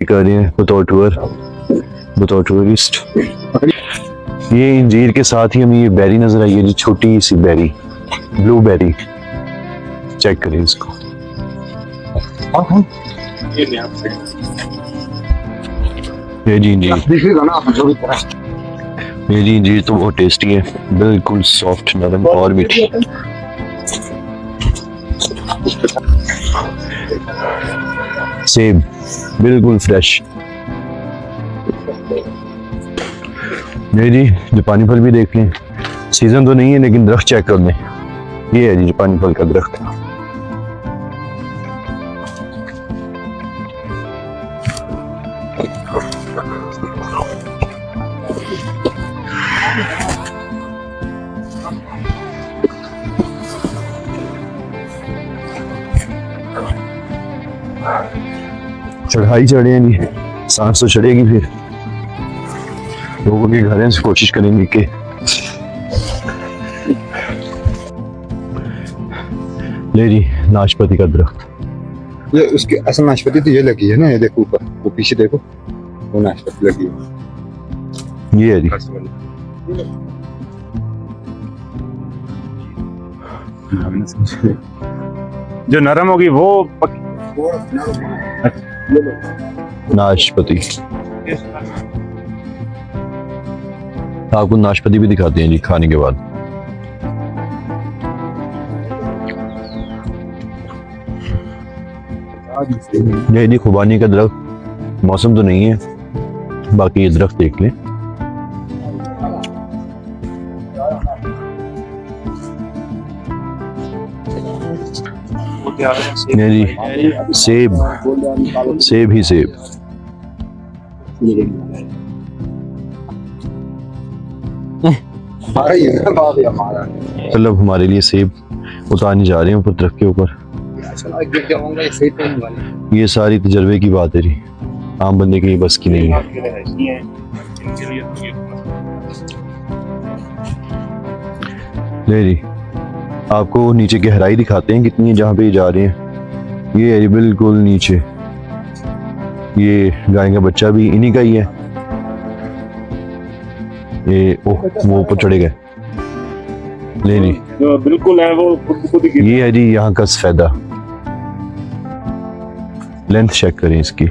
कर रहे हैं बतौर टूरिस्ट। ये इंजीर के साथ ही हमें ये बेरी नजर आई है जी, छोटी सी बेरी, ब्लूबेरी। चेक करें इसको। ये जी इंजीर, ये जी इंजीर तो बहुत टेस्टी है, बिल्कुल सॉफ्ट, नरम और मीठी। सेब बिल्कुल फ्रेश। ये जी जापानी फल भी देख लें, सीजन तो नहीं है लेकिन दरख्त चेक कर लें। ये है जी जापानी फल का दरख्त। चढ़ाई चढ़े हैं जी, सांस तो चढ़ेगी, फिर लोगों के घर से कोशिश करेंगे कि ले जी नाशपाती का दरख्त। ये उसकी असल नाशपाती तो ये लगी है ना, ये देखो ऊपर, वो पीछे देखो, वो नाशपाती लगी है। ये है जी जो नरम होगी वो नाशपाती। आपको नाशपाती भी दिखाते हैं जी खाने के बाद। ये जी खुबानी का दरख्त, मौसम तो नहीं है, बाकी ये दरख्त देख लें। ये जी सेब ही सेब। मतलब हमारे लिए सेब उतारने जा रहे हैं ऊपर दरख्त के ऊपर। ये सारी तजर्बे की बात है जी, आम बंदे की बस की नहीं है। ले जी आपको नीचे गहराई दिखाते हैं कितनी है जहाँ पे जा रहे हैं। ये है जी बिल्कुल नीचे, ये गाय का बच्चा भी इन्हीं का ही है। ये वो ऊपर चढ़े गए। ले जी बिल्कुल है वो खुद ही। ये है जी यहाँ का सफेदा, लेंथ चेक करें इसकी।